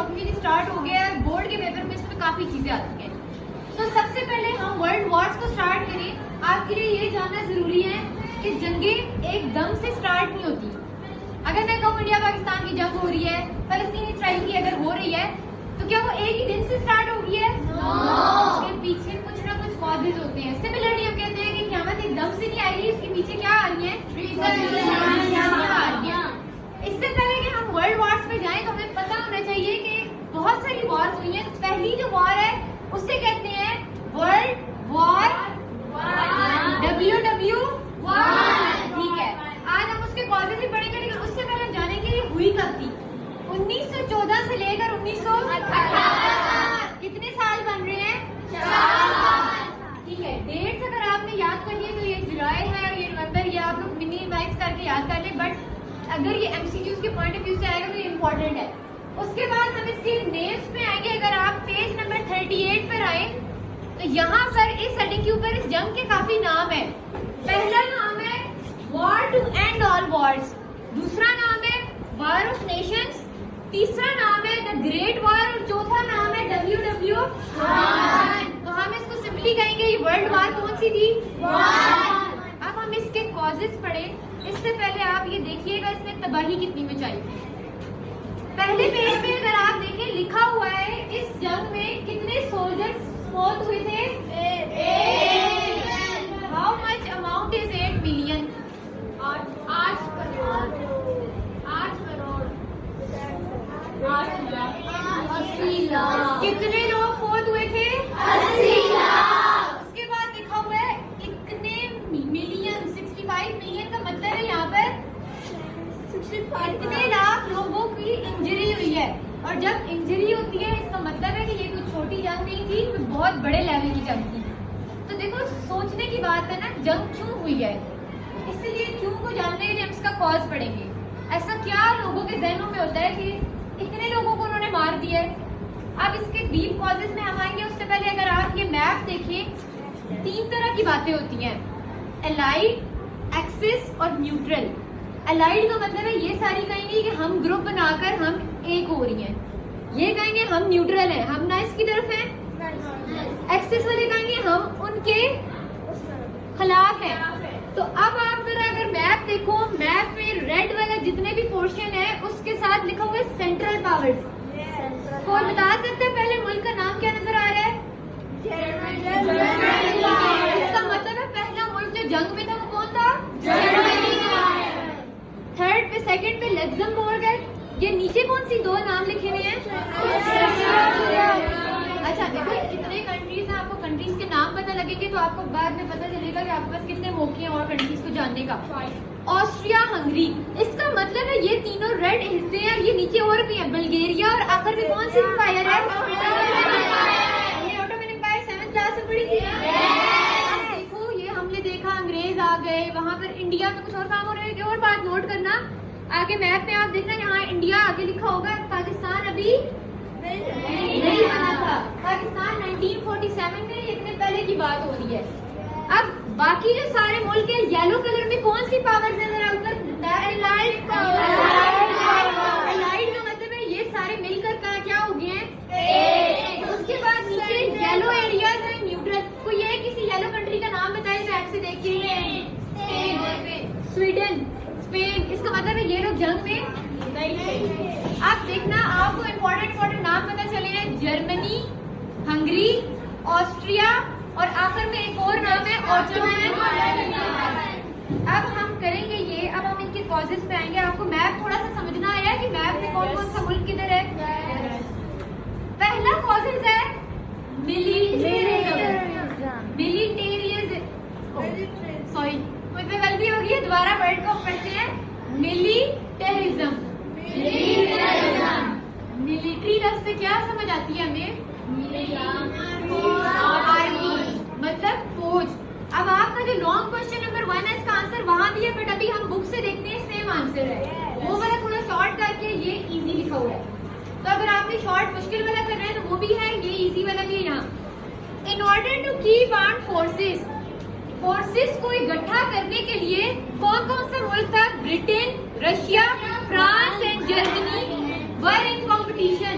Officially start हो गया है। बोर्ड के पेपर में इसमें काफी चीजें आती हैं। तो सबसे पहले हम वर्ल्ड वॉर्स को स्टार्ट करें। आपके लिए ये जानना जरूरी है कि जंगें एकदम से स्टार्ट नहीं होती। अगर मैं कहूँ इंडिया पाकिस्तान की जंग हो रही है, फलस्तीन इसराइल की अगर हो रही है, तो क्या वो एक ही दिन से स्टार्ट हो रही है? उसके पीछे कुछ ना कुछ कॉजेज होते हैं। सिमिलरली हम कहते हैं कि क़यामत एकदम से नहीं आएगी, इसके पीछे क्या आ रही है? इससे पहले कि हम वर्ल्ड वॉर्स पे जाएं तो हमें पता होना चाहिए कि बहुत सारी वॉर्स हुई हैं। पहली जो वॉर है उसे कहते हैं वर्ल्ड वॉर WW ठीक है। आज हम उसके कॉजेज भी पढ़ेंगे, लेकिन उससे पहले हम जानेंगे ये हुई कब थी। 1914 से लेकर 1918 कितने साल बन रहे हैं? 4 ठीक है। डेट्स अगर आपने याद कर लिए तो ये जुलाई है और ये नवंबर, ये आप लोग मिनिमाइज करके याद कर लें। बट अगर ये MCQs के पॉइंट ऑफ व्यू से आएगा तो ये इम्पोर्टेंट है। उसके बाद हम इसके नेम्स पे आएंगे। अगर आप पेज नंबर 38 पर आए तो यहाँ पर इस हेडिंग के ऊपर इस जंग के काफी नाम है। पहला नाम है war to end all wars, दूसरा नाम है वॉर ऑफ नेशंस, तीसरा नाम है द ग्रेट वॉर और चौथा नाम है WW। तो हम इसको सिंपली कहेंगे ये वर्ल्ड वॉर कौन सी थी? अब हम इसके कॉजेज पढ़े। इससे पहले आप ये देखिएगा इसने तबाही कितनी मचाई थी। पहले पेज पे अगर आप देखें लिखा हुआ है इस जंग में कितने सोल्जर्स मौत हुए थे? How much amount is 8 million? 8 crore 80 lakh. कितने लोग फौत हुए थे? 80 लाख। उसके बाद लिखा हुआ है इतने मिलियन, 65 मिलियन का मतलब है यहाँ पर इतने लाख लोगों की इंजरी हुई है। और जब इंजरी होती है इसका मतलब है कि ये कोई छोटी जंग नहीं थी, कोई बहुत बड़े लेवल की जंग थी। तो देखो सोचने की बात है ना, जंग क्यों हुई है, इसलिए क्यों को जानने के लिए हम इसका कॉज पढ़ेंगे। ऐसा क्या लोगों के जहनों में होता है कि इतने लोगों को उन्होंने मार दिया है। अब इसके डीप कॉजेज में हम आएंगे। उससे पहले अगर आप ये मैप देखिए, 3 तरह की बातें होती हैं, एलाइड, एक्सिस और न्यूट्रल। एलाइड का मतलब है ये सारी कहेंगे कि हम ग्रुप बनाकर हम एक हो रही हैं, ये कहेंगे हम न्यूट्रल हैं, हम ना इसकी तरफ हैं। एक्सिस वाले कहेंगे हम उनके खिलाफ हैं। तो अब आप जरा अगर मैप देखो, मैप में रेड वाला जितने भी पोर्शन है उसके साथ लिखा हुआ है सेंट्रल पावर्स। कोई बता सकता है पहले मुल्क का नाम क्या नजर आ रहा है? इसका मतलब है पहला मुल्क जो जंग में था वो कौन था? जर्मनी। थर्ड पे, सेकंड पे लग्जमबर्ग है। ये नीचे कौन सी 2 नाम लिखे हुए हैं? अच्छा देखो कितने कंट्रीज हैं, आपको कंट्रीज के नाम पता लगेंगे तो आपको बाद में पता चलेगा कि आपके पास कितने मौके हैं और कंट्रीज को जानने का। ऑस्ट्रिया हंगरी, इसका मतलब है ये तीनों रेड हिस्से हैं। ये नीचे और भी है, बल्गेरिया और आखिर में कौन सी एम्पायर है? ये ऑटोमन एम्पायर 7th क्लास में पढ़ी थी। देखो ये हमने देखा अंग्रेज आ गए, वहाँ पर इंडिया में कुछ और काम हो रहे हैं। और बात नोट करना, आगे मैप में आप देखना यहाँ इंडिया आगे लिखा होगा, पाकिस्तान अभी नहीं बना था। पाकिस्तान 1947 में, इतने पहले की बात हो रही है। अब बाकी जो सारे मुल्क है, येलो कलर में कौन सी पावर नजर है ऊपर? Allied power. एलाइड का मतलब है ये सारे मिलकर का क्या हो गए हैं? उसके बाद नीचे येलो एरियाज है न्यूट्रल। कोई ये किसी येलो कंट्री का नाम बताए मैप से देखिए? Sweden, Spain. इसका मतलब है ये लोग जंग में नहीं थे। आप देखना आपको इम्पोर्टेंट नाम पता चले हैं, जर्मनी, हंगरी, ऑस्ट्रिया और आखिर में एक और नाम है ऑटोमन। अब हम करेंगे ये, अब हम इनके कॉजेज पे आएंगे। आपको मैप थोड़ा सा समझना आया कि मैप में कौन कौन सा मुल्क किधर है। पहला कॉजेज है सॉरी मुझसे गलती हो गई है, दोबारा वर्ड को पढ़ते हैं। मिलिटेरिज्म। मिलिट्री लफ्ज से क्या समझ आती है हमें? आर्मी मतलब फौज। अब आपका जो लॉन्ग क्वेश्चन नंबर 1 है इसका आंसर वहां भी है, बट अभी हम बुक से देखते हैं सेम आंसर है। वो वाला थोड़ा शॉर्ट करके ये इजी लिखा हुआ है। तो अगर आपने शॉर्ट मुश्किल वाला करना है तो वो भी है, ये इजी वाला भी है यहाँ। In order to keep armed forces, forces को इकट्ठा करने के लिए कौन कौन सा मुल्क था? Britain, Russia, France and Germany were in competition.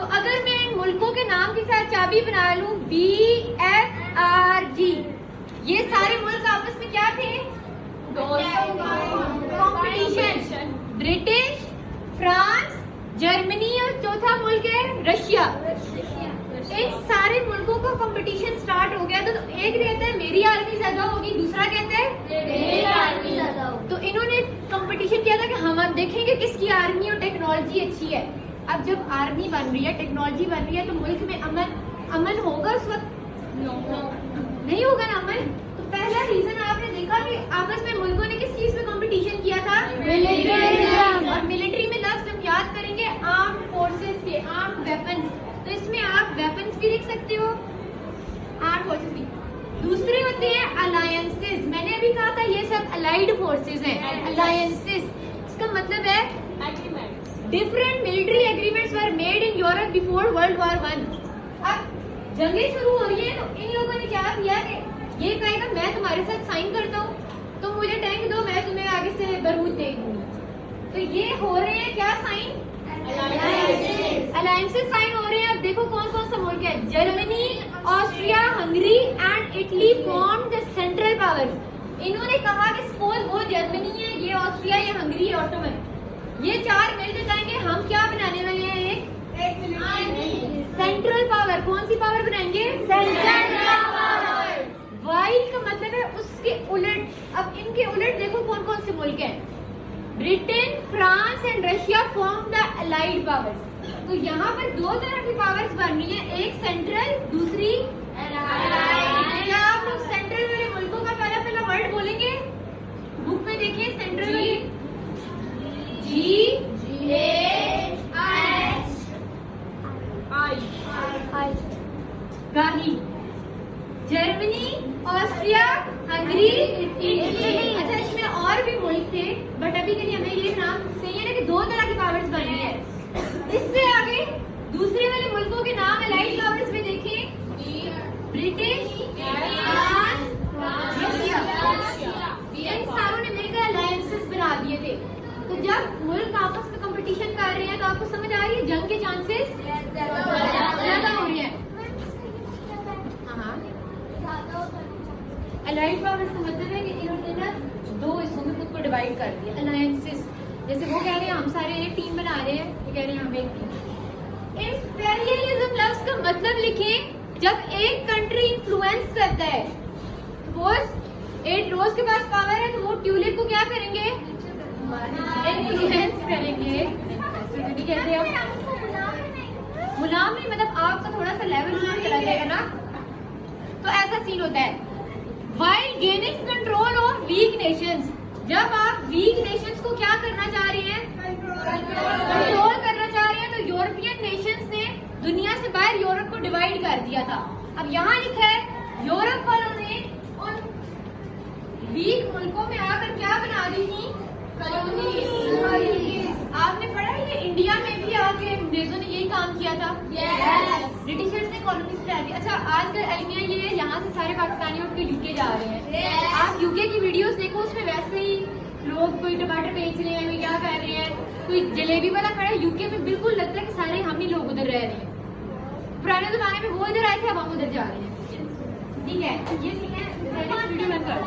तो अगर मैं इन मुल्कों के नाम के साथ चाबी बना लूं BFRG, ये सारे मुल्क आपस में क्या थे? कॉम्पिटिशन। ब्रिटिश, फ्रांस, जर्मनी और चौथा मुल्क है रशिया। इन सारे मुल्कों का कंपटीशन स्टार्ट हो गया। तो एक कहता है मेरी आर्मी ज्यादा होगी, दूसरा कहता है मेरी आर्मी ज्यादा होगी। तो इन्होंने कंपटीशन किया था कि हम देखेंगे किसकी आर्मी और टेक्नोलॉजी अच्छी है। अब जब आर्मी बन रही है, टेक्नोलॉजी बन रही है, तो मुल्क में अमन होगा उस वक्त? नहीं होगा ना अमन। तो पहला रीजन आपने देखा कि आपस में मुल्कों ने किस चीज में कंपटीशन किया था? मिलिट्री। और मिलिट्री में लफ्ज हम याद करेंगे आर्म्ड फोर्सेस के, आर्म्ड वेपन्स। तो इसमें आप वेपन्स भी लिख सकते हो, आर्म्ड फोर्सेस भी। दूसरे होते हैं अलायंसेस। मैंने अभी कहा था ये सब अलाइड फोर्सेस हैं। अलायंसेस इसका मतलब है different military agreements were made in Europe before world war 1। अब जंगें शुरू हो रही है तो इन लोगों ने क्या किया कि ये कहेगा मैं तुम्हारे साथ साइन करता हूँ, तुम मुझे टैंक दो, मैं तुम्हें आगे से बारूद दे दूंगी। तो ये हो रहे हैं क्या साइन? अलायंसेस साइन हो रहे हैं। अब देखो कौन कौन सा मुल्क है। Germany, Austria, Hungary and Italy form the central power. इन्होंने कहा कि सपोज वो जर्मनी है, ये ऑस्ट्रिया, ये हंगरी, ऑटोमन, ये चार मिलकर कहेंगे हम क्या बनाने वाले हैं? एक सेंट्रल पावर। कौन सी पावर बनाएंगे? Central power. वाइल का मतलब है उसके उलट। अब इनके उलट देखो कौन कौन से मुल्क हैं। Britain, France and Russia form the allied powers. तो यहाँ पर दो तरह की पावर्स बन रही हैं, एक सेंट्रल, दूसरी अलाइड। क्या आप लोग सेंट्रल वाले मुल्कों का पहला पहला वर्ड बोलेंगे? बुक में देखिए सेंट्रल वाले गाही। Germany, Austria, Hungary, Italy. अच्छा इसमें और भी मुल्क थे बट अभी के लिए हमें ये नाम सही है ना कि दो तरह की पावर्स बन रही है। इससे आगे दूसरे वाले मुल्कों के नाम अलाइड पावर्स में देखें, ब्रिटिश, फ्रांस, रशिया। इन सारों ने मिलकर अलायंसेस बना दिए थे। तो जब मुल्क आपस में कंपटीशन कर रहे हैं तो आपको समझ आ रही है जंग के चांसेस ज्यादा हो रहे हैं। अलाइड पावर्स का मतलब है कि इन्होंने ना दो हिस्सों में खुद को डिवाइड कर दिया। अलायंसेस जैसे वो कह रहे हैं हम सारे एक टीम बना रहे हैं, ये कह रहे हैं हम एक टीम। इंपीरियलिज्म लफ्ज का मतलब लिखें जब एक कंट्री इन्फ्लुएंस करता है। सपोज एक रोज के पास पावर है तो वो ट्यूलिप को क्या करेंगे? इन्फ्लुएंस करेंगे। कहते हैं गुलाम नहीं, मतलब आपका थोड़ा सा लेवल ऊपर चला जाएगा ना, तो ऐसा सीन होता है। While gaining control of weak nations, जब आप वीक नेशंस को क्या करना चाह रहे हैं? कंट्रोल करना चाह रहे हैं। तो यूरोपियन नेशंस ने दुनिया से बाहर यूरोप को डिवाइड कर दिया था। अब यहाँ लिखा है यूरोप वालों ने उन वीक मुल्कों में आकर क्या बना दी थी? कॉलोनीज। आपने पढ़ा है ये इंडिया में भी आके अंग्रेजों ने यही काम किया था। ब्रिटिशर्स ने कॉलोनीज बना दी। अच्छा आजकल अलमिया ये है यहाँ से सारे पाकिस्तानी उठ के यूके जा रहे हैं। आप यूके की वीडियोस देखो, उसमें वैसे ही लोग कोई टमाटर बेच रहे हैं, कोई क्या कर रहे हैं, कोई जलेबी वाला खड़ा है। यूके में बिल्कुल लगता है कि सारे हम ही लोग उधर रह रहे हैं। पुराने जमाने में वो इधर आए थे, अब हम उधर जा रहे हैं। ठीक है, ये वीडियो मैं कर